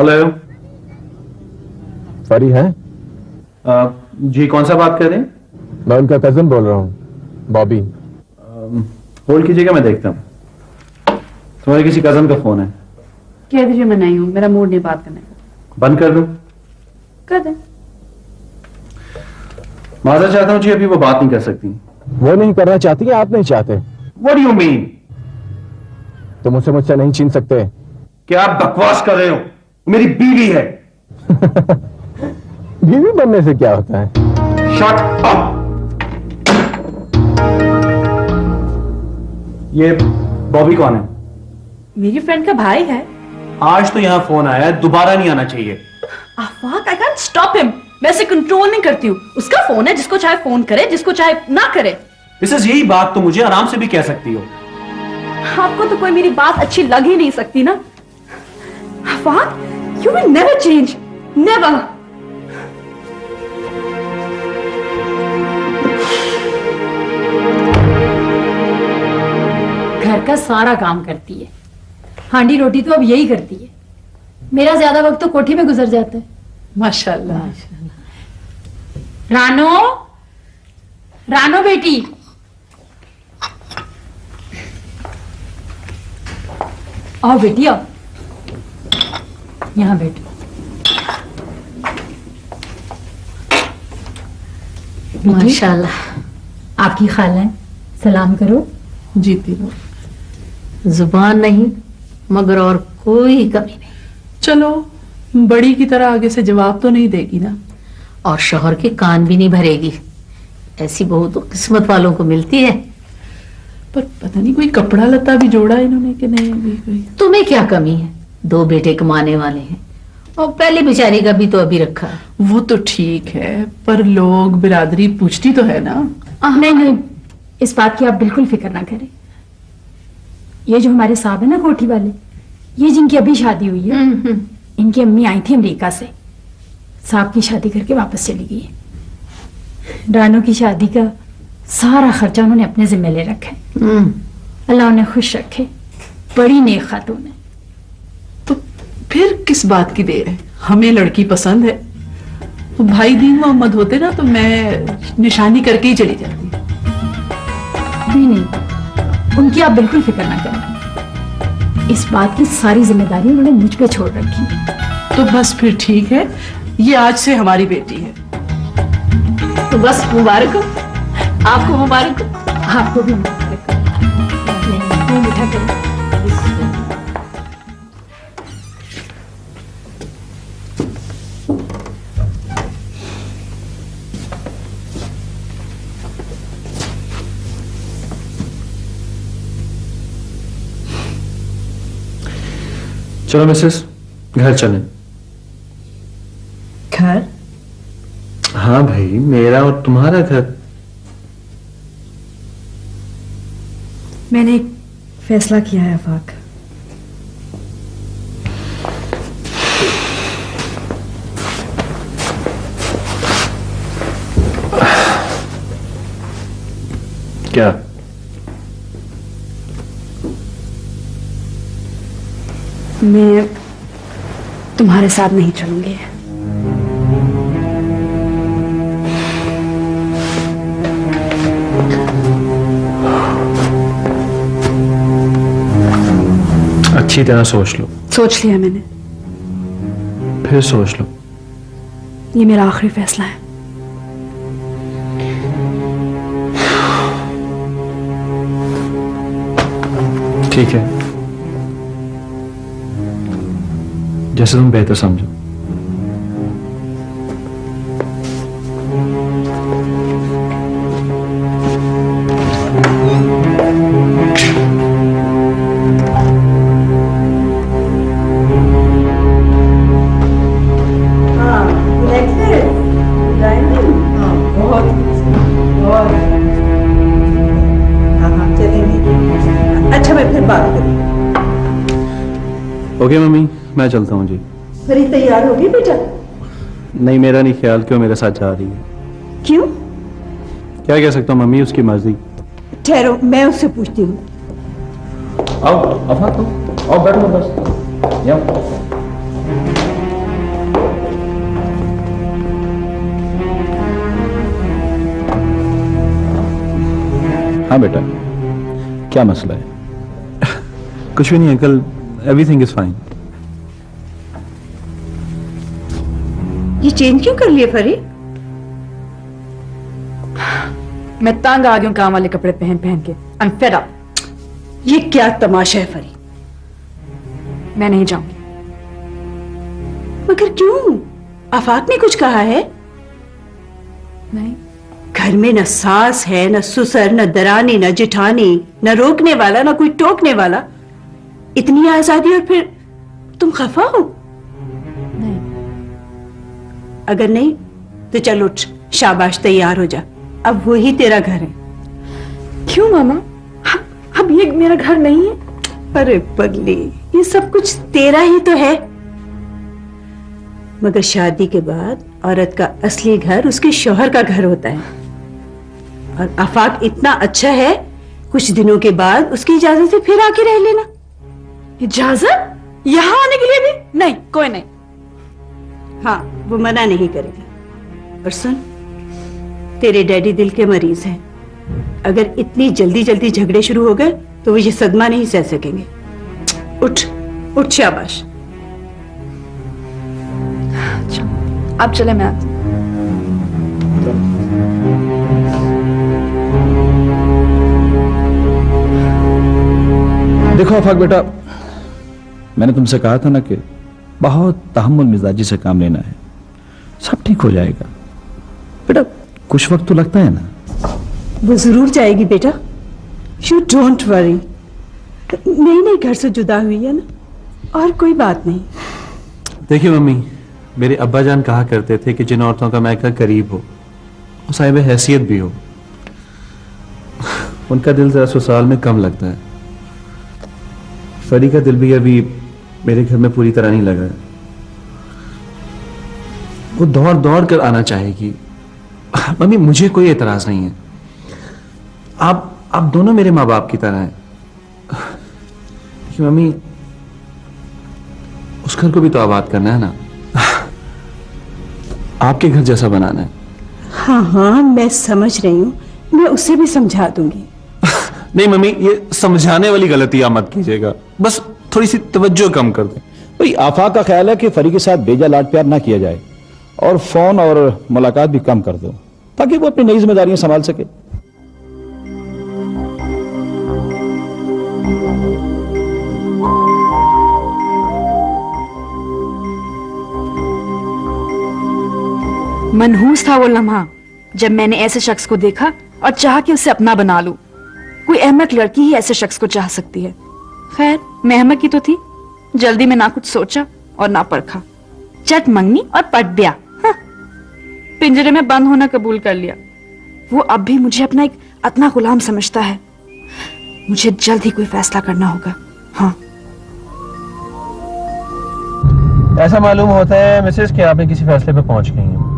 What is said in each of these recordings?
Hello. फरी है? जी कौन सा बात कर रहे हैं? मैं उनका कजन बोल रहा हूँ, बॉबी। होल्ड कीजिएगा, मैं देखता हूँ। तुम्हारे किसी कजन का फोन है? कह दीजिए मैं नहीं हूँ, मेरा मूड नहीं बात करने का। बंद कर दूं? कर दें। माजर चाहता हूँ जी, अभी वो बात नहीं कर सकती। वो नहीं करना चाहती है, आप नहीं चाहते? What do you mean? तुम उसे मुझसे नहीं छीन सकते। क्या आप बकवास कर रहे हो? मेरी बीवी है। बीवी बनने से क्या होता है? Shut up. ये बॉबी कौन है? मेरी फ्रेंड का भाई है। आज तो यहां फोन आया है, दोबारा नहीं आना चाहिए। आफाक, I can't stop him। मैं इसे कंट्रोल नहीं करती हूँ। उसका फोन है, जिसको चाहे फोन करे, जिसको चाहे ना करे। मिसेस, यही बात तो मुझे आराम से भी कह सकती हो। आपको तो कोई मेरी बात अच्छी लग ही नहीं सकती ना। आफाक, you will never change, never। घर का सारा काम करती है, हांडी रोटी तो अब यही करती है। मेरा ज्यादा वक्त तो कोठी में गुजर जाता है। माशाल्लाह। रानो, रानो बेटी, आओ बेटी आओ, यहाँ बैठो। माशाल्लाह। आपकी खाला है, सलाम करो। जीती रहो। जुबान नहीं मगर और कोई कमी नहीं। चलो, बड़ी की तरह आगे से जवाब तो नहीं देगी ना? और शौहर के कान भी नहीं भरेगी। ऐसी बहू तो किस्मत वालों को मिलती है। पर पता नहीं कोई कपड़ा लता भी जोड़ा इन्होंने कि नहीं अभी कोई। तुम्हें क्या कमी है? 2 बेटे कमाने वाले हैं और पहली बेचारी का भी तो अभी रखा है। वो तो ठीक है, पर लोग बिरादरी पूछती तो है ना। नहीं नहीं, इस बात की आप बिल्कुल फिक्र ना करें। ये जो हमारे साहब है ना कोठी वाले, ये जिनकी अभी शादी हुई है, इनकी अम्मी आई थी अमेरिका से। साहब की शादी करके वापस चली गई है। रानो की शादी का सारा खर्चा उन्होंने अपने जिम्मे ले रखा है। अल्लाह उन्हें खुश रखे। बड़ी नेक खातून है। तो फिर किस बात की देर है? हमें लड़की पसंद है। तो भाई दीन मोहम्मद होते ना तो मैं निशानी करके ही चली जाती। नहीं नहीं, उनकी आप बिल्कुल फिक्र ना करें। इस बात की सारी जिम्मेदारी उन्होंने मुझ पे छोड़ रखी। तो बस फिर ठीक है, ये आज से हमारी बेटी है। तो बस मुबारक हो, आपको मुबारक हो। आपको भी मुबारक हो। मीठा करें। चलो मिसेस, घर चलें। घर? हाँ भाई, मेरा और तुम्हारा घर। मैंने एक फैसला किया है आफाक। क्या? मैं तुम्हारे साथ नहीं चलूंगी। अच्छी तरह सोच लो। सोच लिया मैंने। फिर सोच लो। ये मेरा आखिरी फैसला है। ठीक है, जैसे तुम बेहतर समझो। अच्छा मैं फिर बात करूँ। ओके मम्मी, मैं चलता हूँ जी। फरी तैयार हो गई बेटा? नहीं, मेरा नहीं ख्याल क्यों मेरे साथ जा रही है। क्यों? क्या कह सकता हूँ मम्मी, उसकी मर्जी। ठहरो, मैं उससे पूछती हूँ। आओ, अब आओ बैठो बस। हाँ बेटा, क्या मसला है? कुछ भी नहीं अंकल, एवरीथिंग इज फाइन। ये चेंज क्यों कर लिए फरीद? मैं तंग आ गई हूँ काम वाले कपड़े पहन पहन के। I am fed up. ये क्या तमाशा है फरीद? मैं नहीं जाऊंगी। मगर क्यों? आफाक ने कुछ कहा है? नहीं। घर में न सास है, न ससुर, न दरानी, न जिठानी, न रोकने वाला, न कोई टोकने वाला। इतनी आजादी और फिर तुम खफा हो? नहीं। अगर नहीं तो चल उठ, शाबाश, तैयार हो जा। अब वही तेरा घर है। क्यों मामा? अब ये मेरा घर नहीं है। अरे पगली, ये सब कुछ तेरा ही तो है। मगर शादी के बाद औरत का असली घर उसके शौहर का घर होता है। और आफाक इतना अच्छा है, कुछ दिनों के बाद उसकी इजाजत से फिर आके रह लेना। इजाजत? यहाँ आने के लिए भी? नहीं, कोई नहीं। हाँ, वो मना नहीं करेगा। और सुन, तेरे डैडी दिल के मरीज हैं। अगर इतनी जल्दी जल्दी झगड़े शुरू हो गए तो वो ये सदमा नहीं सह सकेंगे। उठ उठ, शाबाश। अब चले, मैं आती। देखो आफाक बेटा, मैंने तुमसे कहा था ना कि बहुत तहम्मुल मिजाजी से काम लेना है, सब ठीक हो जाएगा। बेटा कुछ वक्त तो लगता है ना। वो जरूर जाएगी बेटा, यू डोंट वरी। नई नई घर से जुदा हुई है ना, और कोई बात नहीं। देखिए मम्मी, मेरे अब्बा जान कहा करते थे कि जिन औरतों का मायका करीब हो, वो साहिब हैसियत भी हो, उनका दिल जरा ससुराल में कम लगता है। फरी का दिल भी अभी मेरे घर में पूरी तरह नहीं लगा है। वो दौड़ दौड़ कर आना चाहेगी। मम्मी मुझे कोई एतराज नहीं है, आप दोनों मेरे माँ बाप की तरह हैं। देखिए मम्मी, उस घर को भी तो आबाद करना है ना, आपके घर जैसा बनाना है। हाँ हाँ, मैं समझ रही हूँ, मैं उसे भी समझा दूंगी। नहीं मम्मी, ये समझाने वाली गलती आप मत कीजिएगा, बस थोड़ी सी तवज्जो कम कर दें। भाई आफाक का ख्याल है कि फरी के साथ बेजा लाड प्यार ना किया जाए और फोन और मुलाकात भी कम कर दो, ताकि वो अपनी नई जिम्मेदारियां संभाल सके। मनहूस था वो लम्हा जब मैंने ऐसे शख्स को देखा और चाहा कि उसे अपना बना लूं। कोई अहमक लड़की ही ऐसे शख्स को चाह सकती है। खैर, मैं अहमक ही तो थी। जल्दी में ना कुछ सोचा और ना परखा, चट मंगनी और पट ब्याह। हाँ। पिंजरे में बंद होना कबूल कर लिया। वो अब भी मुझे अपना एक अतना गुलाम समझता है। मुझे जल्द ही कोई फैसला करना होगा। हाँ। ऐसा मालूम होता है मिसेस कि आपने किसी फैसले पे पहुंच गई हैं।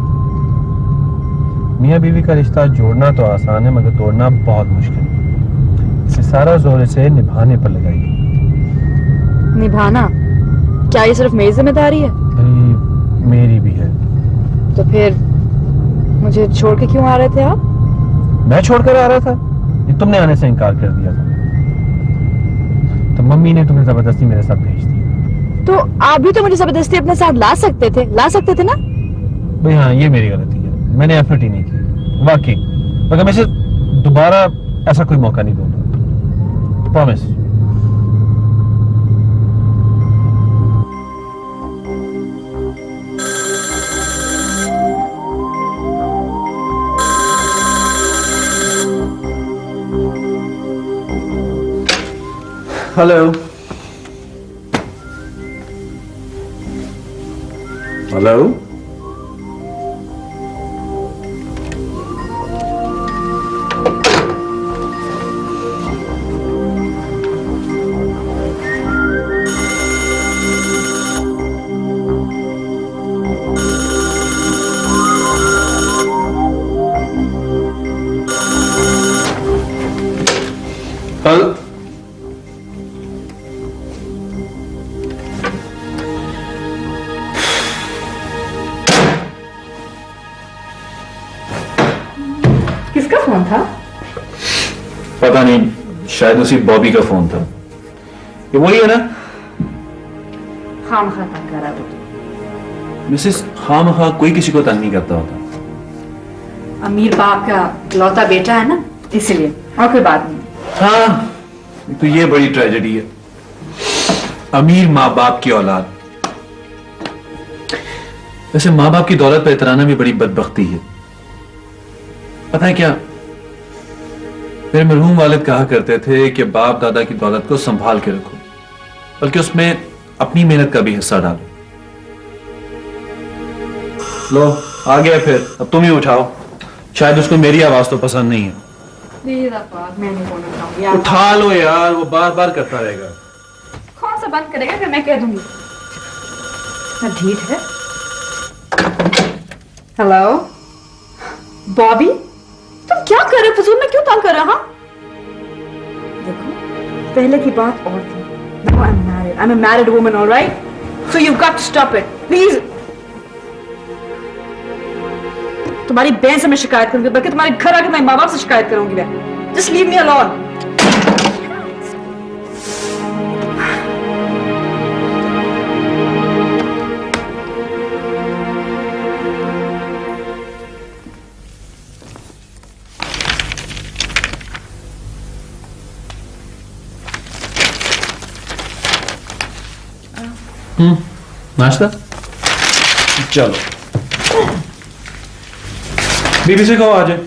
मियां बीवी का रिश्ता जोड़ना तो आसान है, मगर तोड़ना बहुत मुश्किल है। इसे सारा जोर इसे निभाने पर लगाइए। निभाना? क्या ये सिर्फ मेरी जिम्मेदारी है? भाई मेरी भी है। तो फिर मुझे छोड़ के क्यों आ रहे थे आप? मैं छोड़कर आ रहा था? ये तुमने आने से इनकार कर दिया था, तो मम्मी ने तुम्हें जबरदस्ती मेरे साथ भेज दिया। तो आप भी तो मुझे जबरदस्ती अपने साथ ला सकते थे ना? भाई हाँ, ये मेरी गलती है, मैंने एफर्ट ही नहीं की वाकई। मगर मैं इसे दोबारा ऐसा कोई मौका नहीं दूंगा, प्रॉमिस। Hello hello, hello. किसका फोन था? पता नहीं, शायद उसी बॉबी का फोन था। ये वही है ना खामखा तंग कर रहा है वो। मिसेस खामखा कोई किसी को तंग नहीं करता होता। अमीर बाप का लौता बेटा है ना, इसलिए, और कोई बात नहीं। हाँ, तो ये बड़ी ट्रेजेडी है, अमीर माँ बाप की औलाद। वैसे माँ बाप की दौलत पर इतराना भी बड़ी बदबख्ती है। पता है क्या, मेरे मरहूम वालिद कहा करते थे कि बाप दादा की दौलत को संभाल के रखो, बल्कि उसमें अपनी मेहनत का भी हिस्सा डालो। लो आ गया फिर, अब तुम ही उठाओ। शायद उसको मेरी आवाज तो पसंद नहीं है। मैं नहीं बोलना चाहूंगी। उठा लो यार, वो बार बार करता रहेगा। कौन सा बंद करेगा, फिर मैं कह दूंगी। ढीठ है। हेलो बॉबी, तुम क्या कर रहे हो? फजूल में क्यों तंग कर रहे हो? हाँ देखो, पहले की बात और थी। Now I'm married. I'm a married woman, all right? So you've got to stop it, please. तुम्हारी बहन से मैं शिकायत करूंगी, बल्कि तुम्हारे घर आके मैं माँ बाप से शिकायत करूंगी मैं। Just leave me alone. नाश्ता? चलो बीबी से कहो आ जाए।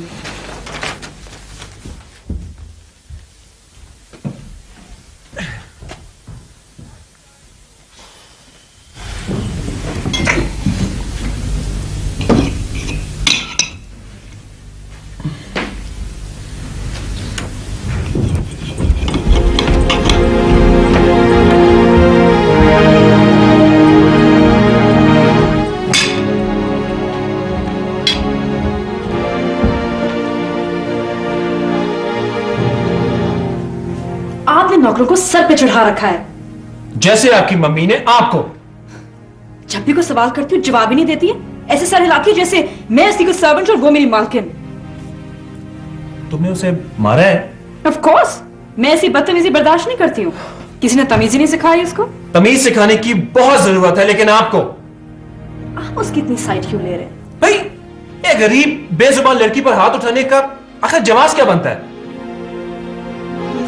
आपने नौकरों को सर पे चढ़ा रखा है, जैसे आपकी मम्मी ने आपको। जब भी कोई सवाल करती हूँ जवाब ही नहीं देती है। ऐसे सर हिलाती है जैसे मैं उसकी कोई सर्वेंट और वो मेरी मालकिन। तुमने उसे मारा है? ऑफ कोर्स, मैं ऐसी बदतमीजी बर्दाश्त नहीं करती हूँ। किसी ने तमीज ही नहीं सिखाई उसको। तमीज सिखाने की बहुत जरूरत है, लेकिन आपको। आप उसकी इतनी साइड क्यों ले रहे हैं? भाई, ये गरीब बेजुबान लड़की पर हाथ उठाने का आखिर जवाब क्या बनता है?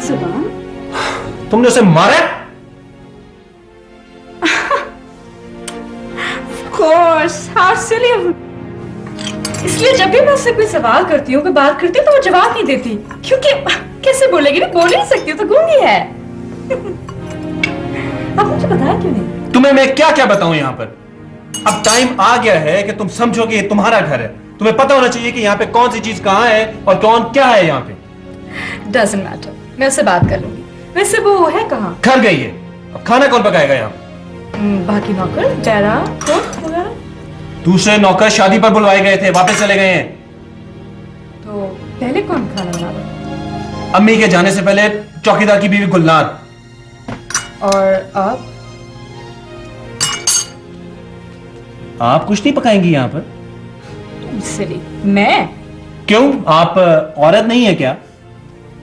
जुबान? तुमने उसे मारा है? Course, how silly of me. इसलिए जब भी मैं उससे कोई सवाल करती हूँ, कोई बात करती हूँ, तो वो जवाब नहीं देती। क्योंकि कैसे बोलेगी? मैं बोल नहीं सकती, तो गूंगी है। अब मुझे बताया क्यों नहीं? तुम्हें मैं क्या क्या बताऊं यहाँ पर? अब टाइम आ गया है कि तुम समझो कि ये तुम्हारा घर है। तुम्हें पता होना चाहिए कि यहाँ पे कौन सी चीज कहाँ है और कौन क्या है यहाँ पे। Doesn't matter. मैं उससे बात कर लूंगी। वैसे वो है कहाँ? घर गई है। अब खाना कौन पकाएगा यहाँ? बाकी नौकर, डेरा, कुक वगैरह? दूसरे नौकर शादी पर बुलवाए गए थे, वापस चले गए हैं। तो पहले कौन खाना बना रहा? अम्मी के जाने से पहले चौकीदार की बीवी गुलनार। और आप कुछ नहीं पकाएंगी यहाँ पर? सिली, मैं? क्यों, आप औरत नहीं है क्या?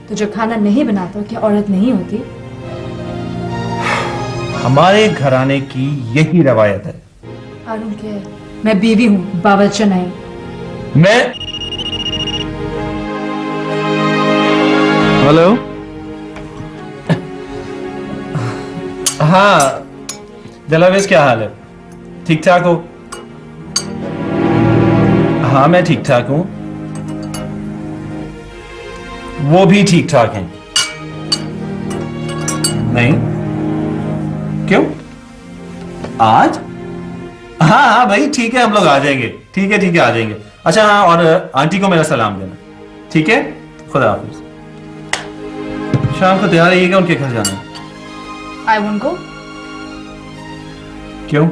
तो जो खाना नहीं बनाता क्या औरत नहीं होती? हमारे घराने की यही रवायत है। I don't care. मैं बीवी हूँ, बावर्ची नहीं। मैं हेलो हाँ जलावेज, क्या हाल है? ठीक ठाक हो? हाँ मैं ठीक ठाक हूं, वो भी ठीक ठाक हैं। नहीं क्यों? आज? हाँ हाँ भाई ठीक है, हम लोग आ जाएंगे। ठीक है आ जाएंगे। अच्छा हाँ, और आंटी को मेरा सलाम देना। ठीक है, खुदा हाफिज। शाम को तैयार रहिएगा, उनके घर जाना है। I won't go. क्यों?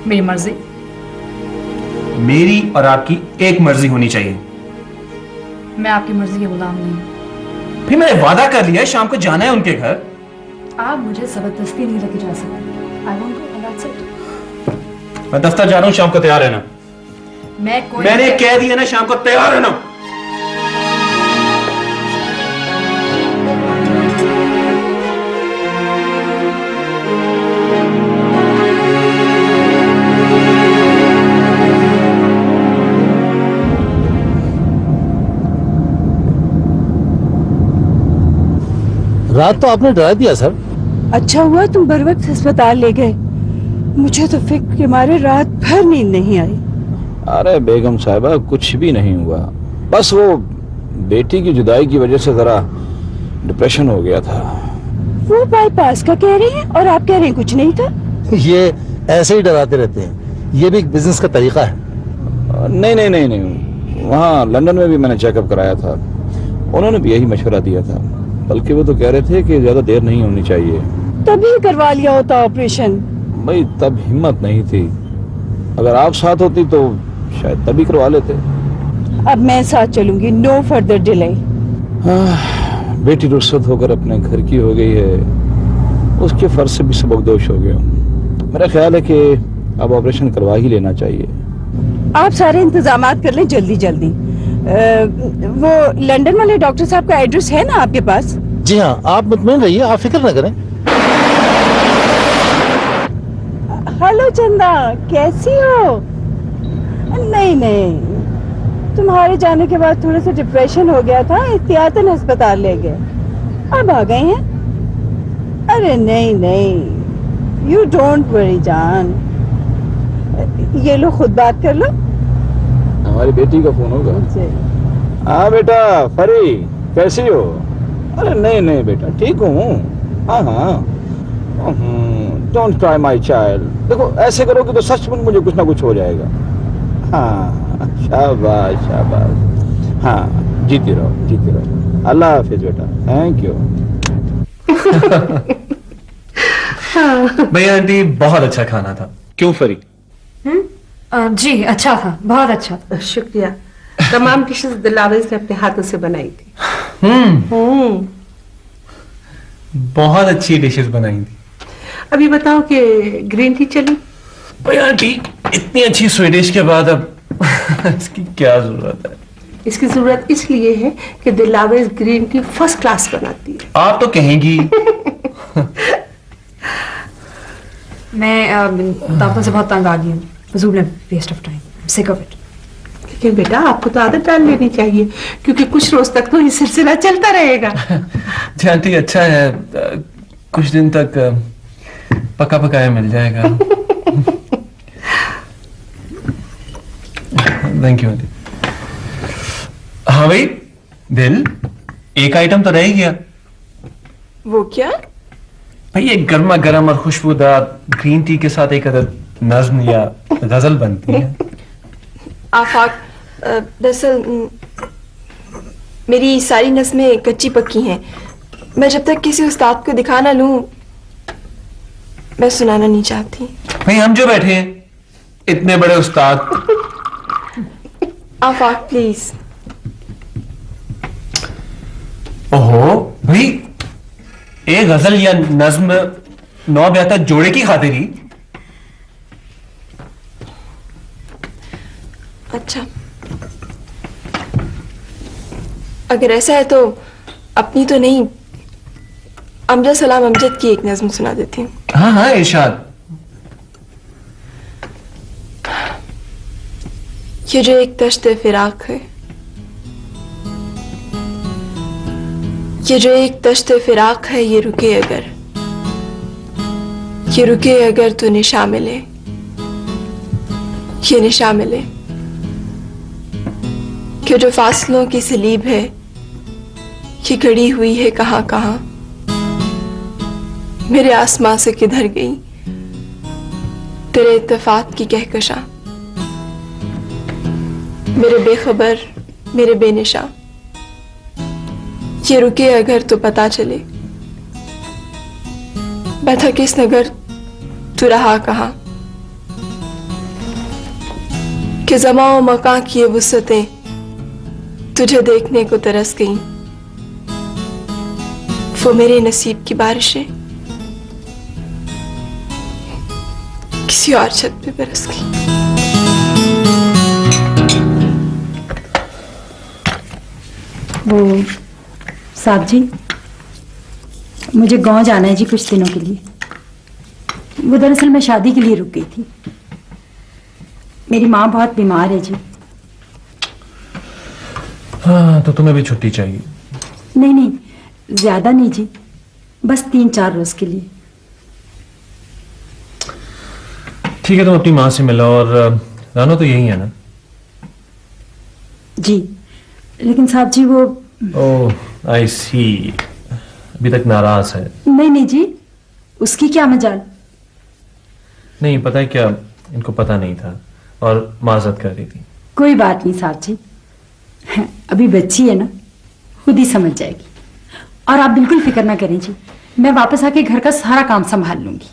मेरी मर्जी। मेरी और आपकी एक मर्जी होनी चाहिए। मैं आपकी मर्जी के गुलाम नहीं हूँ। फिर मैंने वादा कर लिया है, शाम को जाना है उनके घर। आप मुझे जबरदस्ती नहीं लेके जा सकते। I won't go and that's it. मैं दफ्तर जा रहा हूँ, शाम को तैयार रहना। मैंने कह दिया ना, शाम को तैयार रहना। रात तो आपने डरा दिया सर। अच्छा हुआ तुम बर वक्त अस्पताल ले गए, मुझे तो फिक्र के मारे रात भर नींद नहीं आई। अरे बेगम साहिबा कुछ भी नहीं हुआ, बस वो बेटी की जुदाई की वजह से जरा डिप्रेशन हो गया था। वो बाईपास का कह रही हैं और आप कह रहे हैं कुछ नहीं था। ये ऐसे ही डराते रहते हैं, ये भी एक बिजनेस का तरीका है। नहीं नहीं नहीं नहीं, वहाँ लंदन में भी मैंने चेकअप कराया था, उन्होंने भी यही मशवरा दिया था। बल्कि वो तो कह रहे थे कि ज्यादा देर नहीं होनी चाहिए। तभी करवा लिया होता ऑपरेशन। भाई तब हिम्मत नहीं थी, अगर आप साथ होती तो शायद तभी करवा लेते। अब मैं साथ चलूंगी, नो फर्दर डिले। बेटी रुखसत होकर अपने घर की हो गई है, उसके फर्ज से भी सबकदोश हो गया। मेरा ख्याल है कि अब ऑपरेशन करवा ही लेना चाहिए। आप सारे इंतजामात कर लें जल्दी जल्दी। वो लंदन वाले डॉक्टर साहब का एड्रेस है ना आपके पास? जी हाँ, आप मुतमईन रहिए, आप फिक्र न करें। हेलो चंदा, कैसी हो? नहीं नहीं, तुम्हारे जाने के बाद थोड़ा सा डिप्रेशन हो गया था, एहतियातन अस्पताल ले गए, अब आ गए हैं। अरे नहीं नहीं, यू डोंट वरी जान। ये लो खुद बात कर लो। हमारी बेटी का फोन होगा। जी। हाँ बेटा फरी, कैसी हो? अरे नहीं नहीं बेटा ठीक हूँ। हाँ हाँ, डोंट ट्राई माय चाइल्ड। देखो ऐसे करोगे तो सच में मुझे कुछ ना कुछ हो जाएगा। हाँ शाबाश शाबाश, हाँ जीती रहो जीती रहो। अल्लाह हाफिज बेटा, थैंक यू। भैया आंटी बहुत अच्छा खाना था। क्यों फरी? जी अच्छा था, बहुत अच्छा था। शुक्रिया। तमाम डिशेस दिलावेज ने अपने हाथों से बनाई थी। बहुत अच्छी डिशेस बनाई थी। अभी बताओ कि ग्रीन टी चली? भैया आंटी इतनी अच्छी स्वीडिश के बाद अब इसकी क्या जरूरत है? इसकी जरूरत इसलिए है कि Dilawez green tea first class बनाती है। आप तो कहेंगी। मैं दावतों से बहुत तंग आ गई हूँ, फजूल में waste of time, sick of it. लेकिन बेटा आपको तो आदत डाल लेनी चाहिए, क्योंकि कुछ रोज तक तो ये सिलसिला चलता रहेगा। जी आंटी अच्छा है, कुछ दिन तक पका पकाया मिल जाएगा। Thank you aunty. हाँ भाई दिल, एक आइटम तो रह ही गया। वो क्या? भाई ये गर्मा गर्म और खुशबूदार ग्रीन टी के साथ एक अदर नज्म या गजल बनती है। आफाक, दरअसल मेरी सारी नज़में कच्ची पक्की हैं। मैं जब तक किसी उस्ताद को दिखा ना लूं, मैं सुनाना नहीं चाहती। भाई हम जो बैठे हैं इतने बड़े उस्ताद। आफाक प्लीज। ओहो भाई, एक गजल या नज्म नौ ब्याता जोड़े की खातिरी। अच्छा, अगर ऐसा है तो अपनी तो नहीं, अमजद सलाम अमजद की एक नज्म सुना देती हूँ। हाँ हाँ इरशाद। ये जो एक दश्त फिराक है, ये जो एक दश्त फिराक है, ये रुके अगर, ये रुके अगर तो निशा मिले, ये निशा मिले कि जो फासलों की सलीब है, ये गड़ी हुई है कहां कहां, मेरे आसमां से किधर गई तेरे इत्तेफाक की कहकशां, मेरे बेखबर मेरे बेनिशा, ये रुके अगर तो पता चले बैठा किस नगर तू रहा कहां, कि ज़माओ मकां की ये वुसअतें तुझे देखने को तरस गईं, वो मेरे नसीब की बारिशें किसी और छत पे बरस गईं। वो साहब जी, मुझे गांव जाना है जी कुछ दिनों के लिए। वो दरअसल मैं शादी के लिए रुक गई थी। मेरी माँ बहुत बीमार है जी। हाँ तो तुम्हें भी छुट्टी चाहिए? नहीं नहीं, ज्यादा नहीं जी, बस 3-4 रोज के लिए। ठीक है, तुम अपनी माँ से मिलो। और रानो तो यही है ना? जी, लेकिन साहब जी वो। ओह आई सी, अभी तक नाराज है। नहीं जी, उसकी क्या मजाल। नहीं, पता है क्या, इनको पता नहीं था और माजरत कर रही थी। कोई बात नहीं साहब जी, अभी बच्ची है ना, खुद ही समझ जाएगी। और आप बिल्कुल फिक्र ना करें जी, मैं वापस आके घर का सारा काम संभाल लूंगी।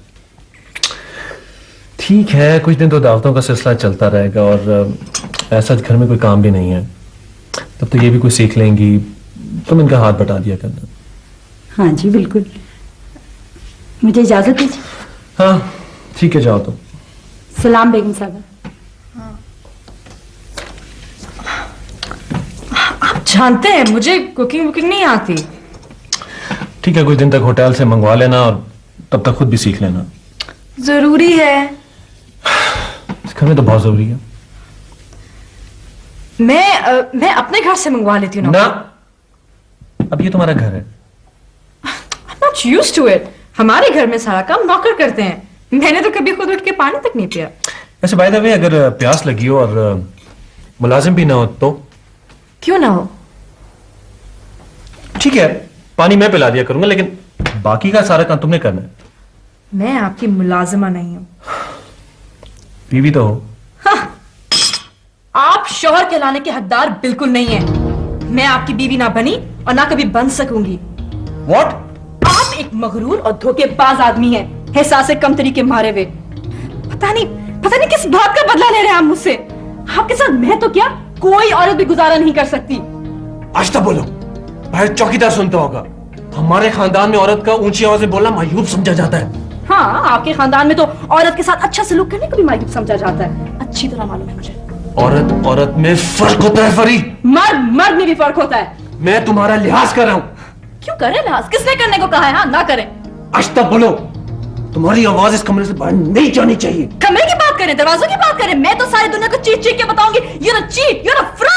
ठीक है, कुछ दिन तो दावतों का सिलसिला चलता रहेगा और ऐसा घर में कोई काम भी नहीं है, तब तो ये भी कुछ सीख लेंगी। तुम इनका हाथ बटा दिया करना। हाँ जी बिल्कुल, मुझे इजाजत दीजिए। हाँ ठीक है, जाओ तुम। सलाम बेगम साहब। आप जानते हैं मुझे कुकिंग वुकिंग नहीं आती। ठीक है, कुछ दिन तक होटल से मंगवा लेना और तब तक खुद भी सीख लेना। जरूरी है। इस घर में तो बहुत जरूरी है। मैं अपने घर से मंगवा लेती हूँ ना, अब ये तुम्हारा घर है। I'm not used to it। हमारे घर में सारा काम नौकर करते हैं, मैंने तो कभी खुद उठ के पानी तक नहीं पिया। वैसे बाय द वे, अगर प्यास लगी हो और मुलाजिम भी ना हो तो? क्यों ना हो? ठीक है, पानी मैं पिला दिया करूंगा, लेकिन बाकी का सारा काम तुमने करना है। मैं आपकी मुलाजिमा नहीं हूं। बीवी तो हो। हाँ, आप शौहर कहलाने के हकदार बिल्कुल नहीं हैं। मैं आपकी बीवी ना बनी और ना कभी बन सकूंगी। What? आप एक मगरूर और धोखेबाज आदमी हैं, एहसास कमतरी के मारे हुए। पता नहीं किस बात का बदला ले रहे हैं आप मुझसे। आपके साथ मैं तो क्या, कोई औरत भी गुजारा नहीं कर सकती। आज तक बोलो, बाहर चौकीदार सुनता होगा। हमारे खानदान में औरत का ऊंची आवाज में बोलना मायूब समझा जाता है। हाँ, आपके खानदान में तो औरत के साथ अच्छा सलूक करने को भी मायूब समझा जाता है। अच्छी तरह मालूम है मुझे। औरत में फर्क होता है फरी। मर्द में भी फर्क होता है। मैं तुम्हारा लिहाज कर रहा हूँ। क्यों करें लिहाज? किसने करने को कहा है? हाँ, ना करें। आज तक बोलो, तुम्हारी आवाज इस कमरे से बाहर नहीं जानी चाहिए। कमरे की बात करें, दरवाजों की बात करें, मैं तो सारी दुनिया को चीख चीख के बताऊंगी, you're a cheat, you're a fraud।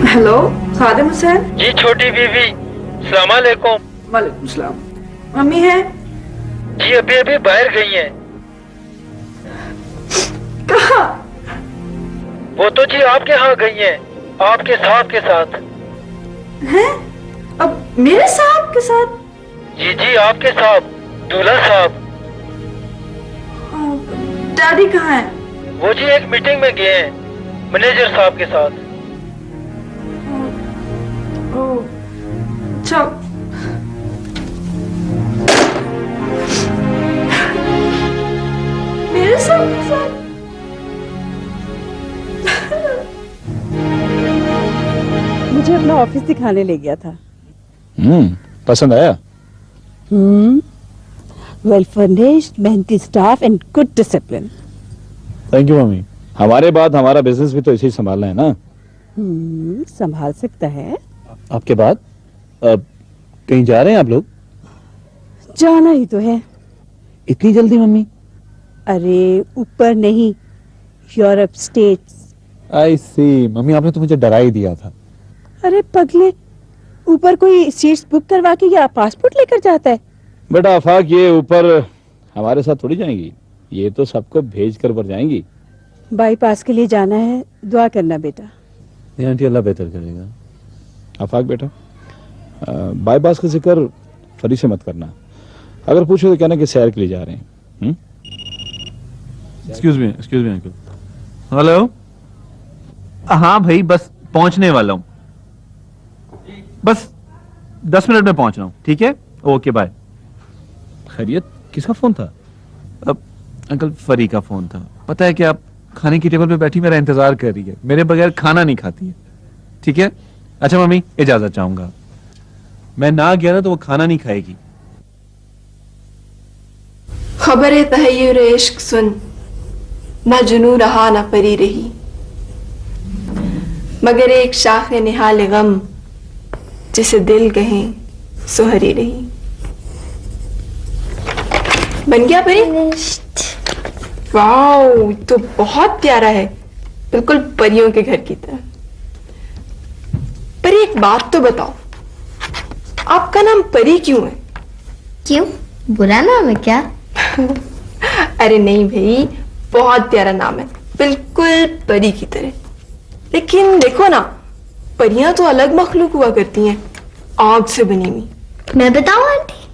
Hello Khadim Hussain ji. छोटी बीवी, सलाम अलैकुम। वालेकुम सलाम। मम्मी है जी? अभी अभी बाहर गई हैं। कहाँ? वो तो जी आपके यहाँ गई हैं, आपके साहब के साथ। हैं? अब मेरे साहब के साथ? जी जी, आपके साहब, दूल्हा साहब। डैडी कहाँ है? वो जी एक मीटिंग में गए हैं मैनेजर साहब के साथ। अच्छा। मेरे साथ? मुझे अपना ऑफिस दिखाने ले गया था। पसंद आया? वेल फर्निश्ड, मेहनती staff and good discipline. Thank you mummy. हमारे बाद हमारा बिजनेस भी तो इसे ही संभालना है ना। संभाल सकता है। आपके बाद कहीं जा रहे हैं आप लोग? जाना ही तो है। इतनी जल्दी मम्मी? अरे ऊपर नहीं, यूरोप स्टेट्स। आई सी। मम्मी आपने तो मुझे डरा ही दिया था। अरे पगले, ऊपर कोई सीट्स बुक करवा के या पासपोर्ट लेकर जाता है? बेटा आफाक, ये ऊपर हमारे साथ थोड़ी जाएंगी, ये तो सबको भेज कर ऊपर जाएंगी। बाईपास के लिए जाना है, दुआ करना बेटा। ये आंटी अल्लाह बेहतर करेगा। आफाक बेटा, बाईपास का जिक्र फरी से मत करना। अगर पूछो तो कहना कि सैर के लिए जा रहे हैं। Excuse me uncle. हेलो। हाँ भाई, बस पहुंचने वाला हूं, बस 10 मिनट में पहुंच रहा हूं। ठीक है, ओके बाय। खैरियत? किसका फोन था? अब अंकल फरी का फोन था। पता है कि आप खाने की टेबल पे बैठी मेरा इंतजार कर रही है, मेरे बगैर खाना नहीं खाती है। ठीक है, अच्छा मम्मी इजाजत चाहूंगा। मैं ना गया ना तो वो खाना नहीं खाएगी। खबर तहय्युर इश्क सुन, ना जुनू रहा ना परी रही, मगर एक शाख निहाल गम, जिसे दिल कहें सुहरी रही। बन गया परी? वाओ, तो बहुत प्यारा है, बिल्कुल परियों के घर की तरह। परी एक बात तो बताओ, आपका नाम परी क्यों है? क्यों, बुरा नाम है क्या? अरे नहीं भाई, बहुत प्यारा नाम है, बिल्कुल परी की तरह। लेकिन देखो ना, परियां तो अलग मखलूक हुआ करती हैं, आग से बनी हुई। मैं बताऊं आंटी?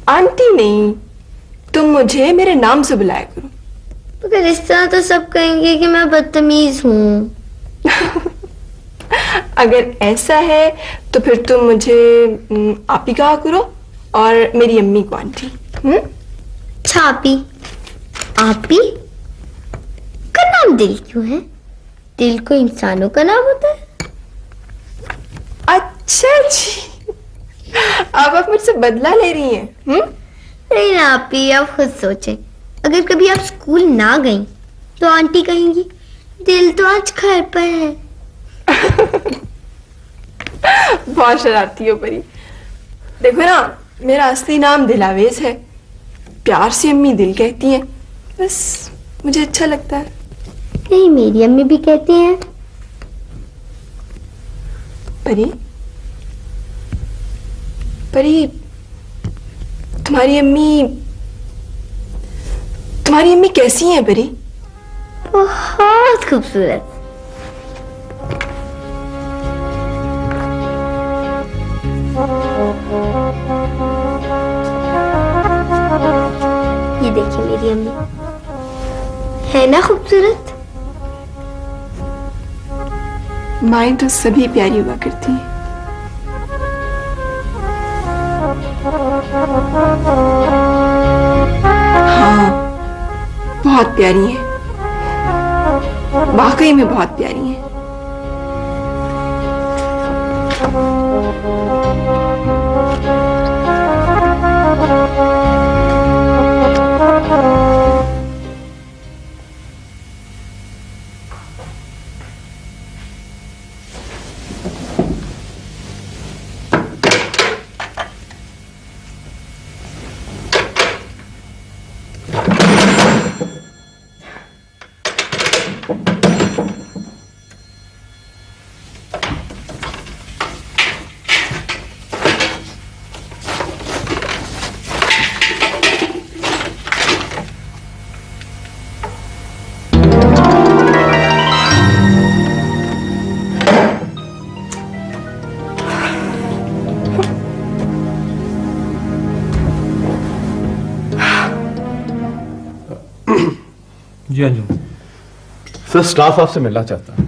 आंटी नहीं, तुम मुझे मेरे नाम से बुलाया करो। मगर इस तरह तो सब कहेंगे कि मैं बदतमीज हूँ। अगर ऐसा है तो फिर तुम मुझे आपी कहा करो और मेरी अम्मी को आंटी। छापी आपी का नाम दिल क्यों है? दिल को इंसानों का नाम होता है। अच्छा जी, अब आप मुझसे बदला ले रही हैं? नहीं ना आपी, आप खुद सोचें, अगर कभी आप स्कूल ना गई तो आंटी कहेंगी दिल तो आज घर पर है। बहुत शरारती हो परी। देखो ना, मेरा असली नाम दिलावेज है, प्यार से अम्मी दिल कहती हैं, बस मुझे अच्छा लगता है। नहीं, मेरी अम्मी भी कहती हैं। परी, परी, तुम्हारी अम्मी कैसी हैं परी? बहुत खूबसूरत। ये देखिए मेरी अम्मी, है ना खूबसूरत? माएं तो सभी प्यारी हुआ करती हैं। हाँ, बहुत प्यारी हैं, वाकई में बहुत प्यारी हैं। जी अंजुम। सर, स्टाफ आपसे मिलना चाहता है।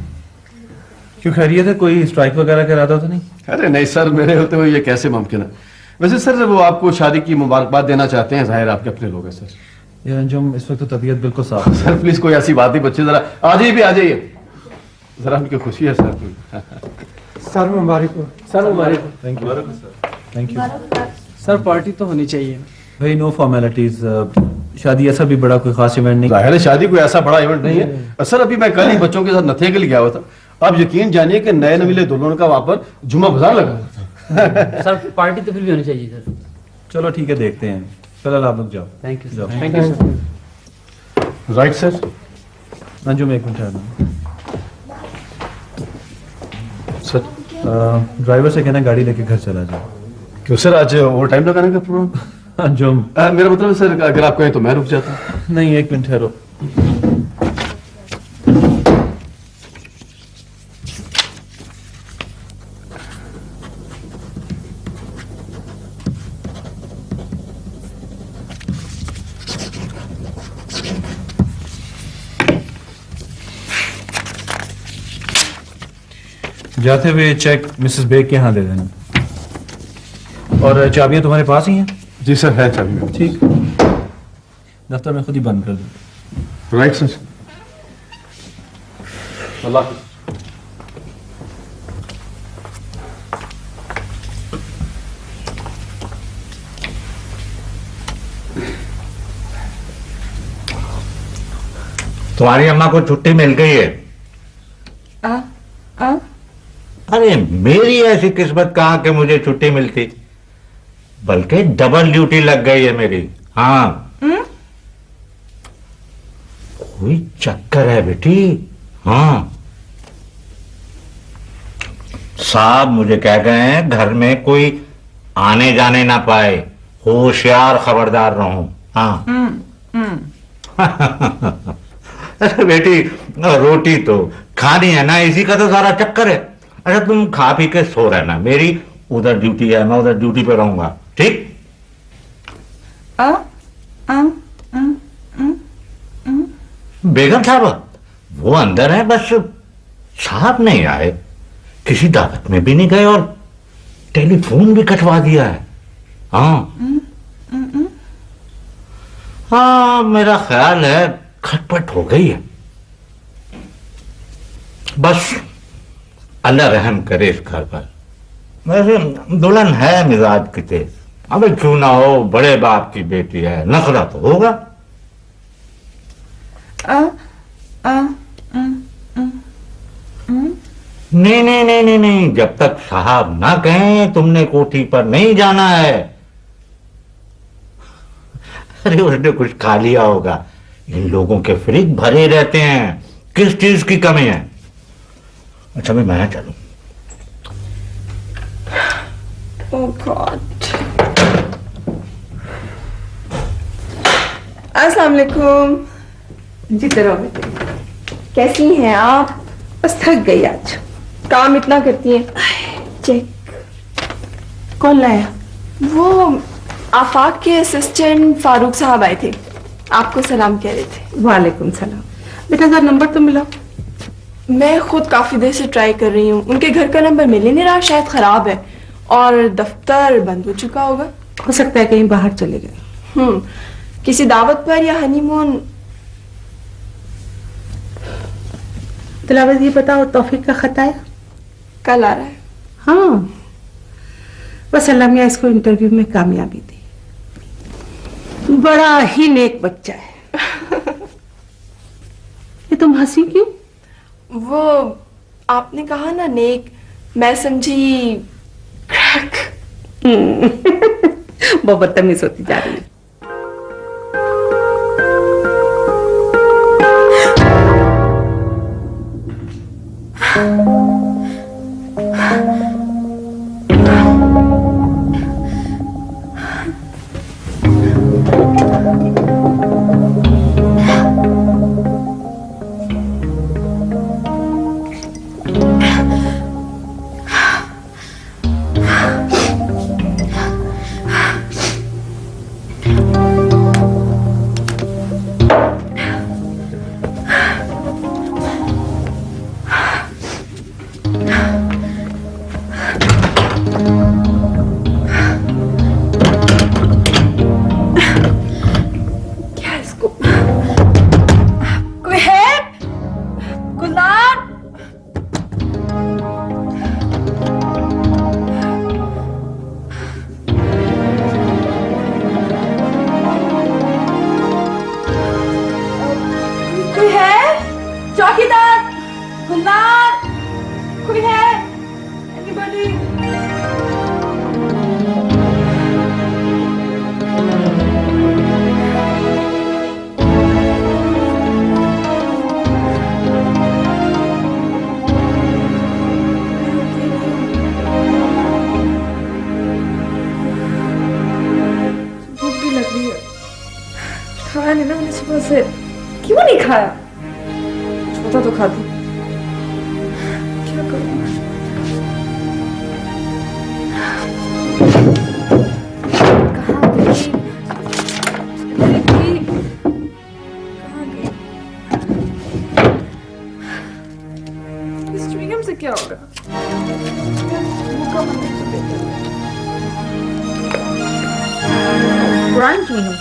क्यों, खैरियत है? कोई स्ट्राइक वगैरह का इरादा तो नहीं? अरे नहीं सर, मेरे होते हुए ये कैसे मुमकिन है। वैसे सर, वो आपको शादी की मुबारकबाद देना चाहते हैं, जाहिर आपके अपने लोग हैं सर। यार अंजुम, इस वक्त तो तबीयत बिल्कुल साफ है। सर प्लीज कोई ऐसी बात नहीं, बच्चे जरा आ जाइए, भी आ जाइए, जरा उनकी खुशी है सर। सर मुबारक हो। सर मुबारक हो। Thank you sir. Thank you sir, party तो होनी चाहिए। भाई नो फॉर्मेलिटीज, शादी ऐसा भी बड़ा कोई खास इवेंट नहीं। जाहिर है शादी कोई ऐसा बड़ा इवेंट नहीं है। सर अभी मैं कल ही बच्चों के साथ नथिया के लिए गया हुआ था। आप यकीन जानिए कि नए नवीले दुल्हन का वहां पर जुम्मा बाजार लगा। सर पार्टी तो फिर भी होनी चाहिए सर। चलो ठीक है, देखते हैं। फिलहाल आप लोग जाओ। थैंक यू जाओ। Thank you sir. Right sir. Anjum एक मिनट ठहरना। सर ड्राइवर से कहना गाड़ी लेके घर चला जाओ। क्यों सर, आज ओवर टाइम लगाने का प्रोग्राम? अंजुम मेरा मतलब है सर, अगर आप कहें तो मैं रुक जाता हूँ। नहीं, एक मिनट ठहरो। जाते हुए चेक मिसेस बेग के यहाँ दे देना। और चाबियां तुम्हारे पास ही हैं? जी सर, है चाबी। ठीक, दफ्तर में खुद ही बंद कर दो। Right sir. अल्लाह। तुम्हारी अम्मा को छुट्टी मिल गई है। अरे मेरी ऐसी किस्मत कहां कि मुझे छुट्टी मिलती, बल्कि डबल ड्यूटी लग गई है मेरी। हाँ कोई चक्कर है बेटी। हाँ साहब मुझे कह गए हैं घर में कोई आने जाने ना पाए, होशियार खबरदार रहूं। हाँ अरे बेटी रोटी तो खानी है ना, इसी का तो सारा चक्कर है। अच्छा तुम खा पी के सो रहना, मेरी उधर ड्यूटी है, मैं उधर ड्यूटी पे रहूंगा। ठीक? बेगम साहब वो अंदर है, बस साहब नहीं आए, किसी दावत में भी नहीं गए और टेलीफोन भी कटवा दिया है। हाँ मेरा ख्याल है खटपट हो गई है। बस अल्लाह रहम करे इस घर पर। वैसे दुल्हन है मिजाज की तेज, अबे क्यों ना हो, बड़े बाप की बेटी है, नखरा तो होगा। नहीं नहीं नहीं नहीं नहीं, जब तक साहब ना कहें तुमने कोठी पर नहीं जाना है। अरे उसने कुछ खा लिया होगा, इन लोगों के फ्रिज भरे रहते हैं, किस चीज की कमी है। अच्छा मैं चलूं? Oh God. अस्सलाम वालेकुम। जी तरह बेटे, कैसी हैं आप? बस थक गई आज, काम इतना करती हैं। चेक। कौन लाया? वो आफाक के असिस्टेंट फारूक साहब आए थे, आपको सलाम कह रहे थे। वालेकुम सलाम। बेटा जरा नंबर तो मिला। मैं खुद काफी देर से ट्राई कर रही हूँ, उनके घर का नंबर मिल ही नहीं रहा, शायद खराब है और दफ्तर बंद हो चुका होगा। हो सकता है कहीं बाहर चले गए। किसी दावत पर या हनीमून। तिलावत ये बताओ, तौफीक का खत आया? कल आ रहा है। हाँ बस अल्लाह मियां इसको इंटरव्यू में कामयाबी दी, बड़ा ही नेक बच्चा है। ये तुम हंसी क्यों? वो आपने कहा ना नेक, मैं समझी क्रैक। बहुत बदतमीज होती जा रही है। खाया नहीं ना मैंने सुबह से। क्यों नहीं खाया? कुछ पता तो खाती। क्या करूं? कहाँ गई? कहाँ गई? इस च्युइंगम से क्या होगा? पुरानी च्युइंगम।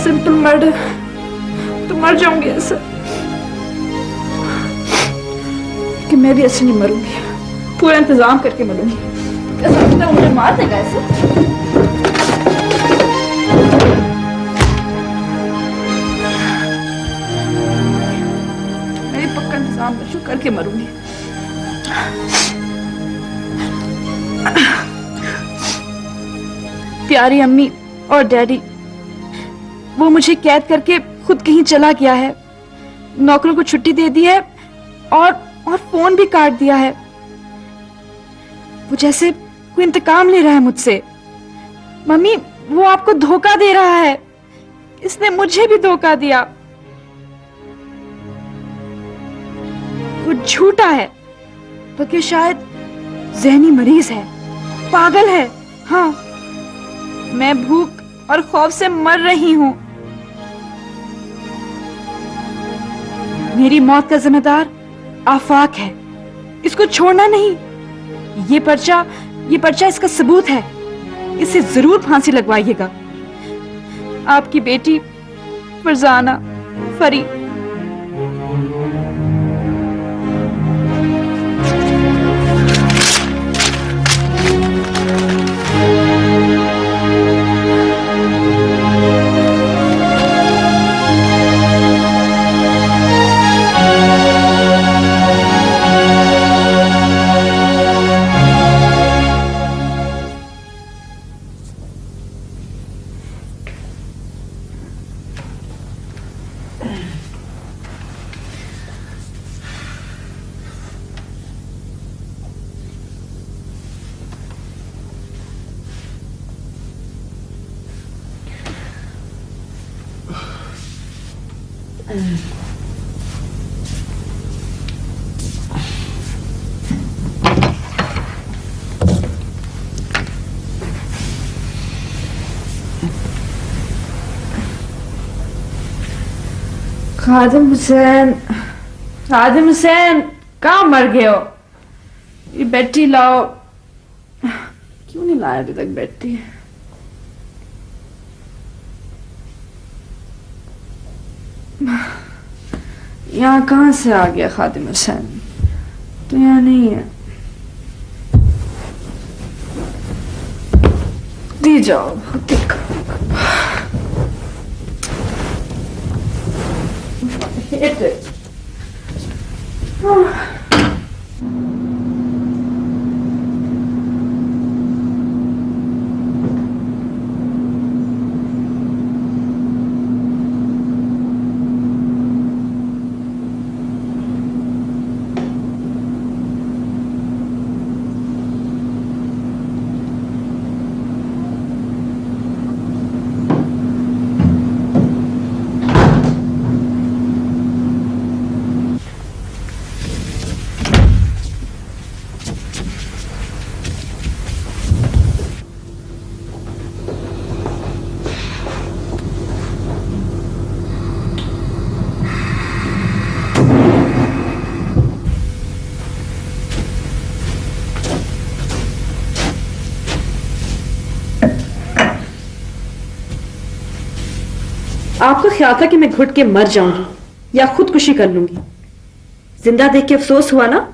Simple murder. तो मर जाऊंगी ऐसे कि मैं भी ऐसे नहीं मरूंगी, पूरा इंतजाम करके मरूंगी। क्या समझता है मुझे मार देगा ऐसे? मैं भी पक्का इंतजाम करके मरूंगी। प्यारी अम्मी और डैडी, वो मुझे कैद करके खुद कहीं चला गया है, नौकरों को छुट्टी दे दी है और फोन भी काट दिया है। वो जैसे कोई इंतकाम ले रहा है मुझसे। मम्मी, वो आपको धोखा दे रहा है। इसने मुझे भी धोखा दिया। वो झूठा है, बल्कि शायद ज़हनी मरीज है, पागल है। हाँ, मैं भूख और खौफ से मर रही हूं। मेरी मौत का जिम्मेदार आफाक है, इसको छोड़ना नहीं। ये पर्चा इसका सबूत है। इसे जरूर फांसी लगवाइएगा। आपकी बेटी फरजाना फरी। खादिम हुसैन, कहाँ मर गए हो? ये बैठी लाओ। क्यों नहीं लाया अभी तक बैठी? यहाँ कहाँ से आ गया खादिम हुसैन? तो यहाँ नहीं है। दी जाओ, देखो। hate it. आपको ख्याल था कि मैं घुट के मर जाऊंगी या खुदकुशी कर लूंगी? जिंदा देख के अफसोस हुआ ना?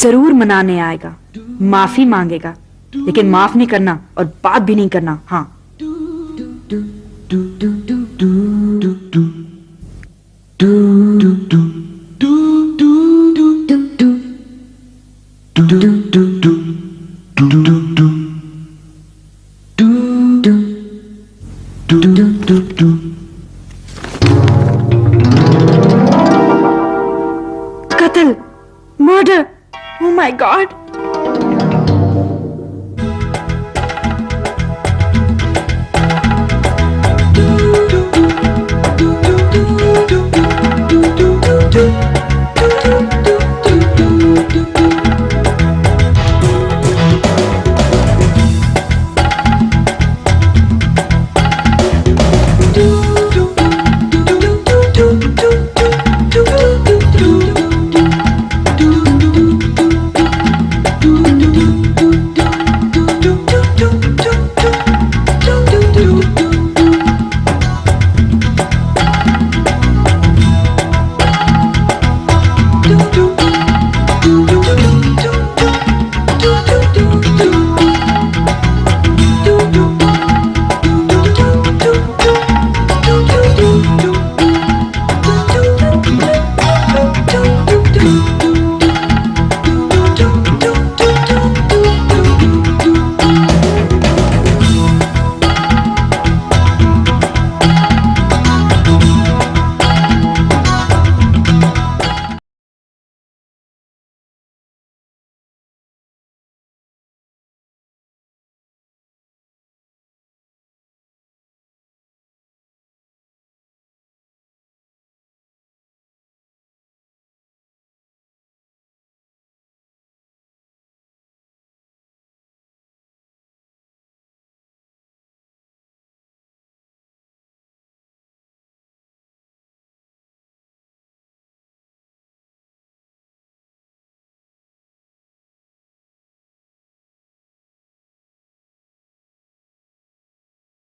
जरूर मनाने आएगा, माफी मांगेगा, लेकिन माफ नहीं करना और बात भी नहीं करना। हाँ, कत्ल, मर्डर, ओह माय गॉड।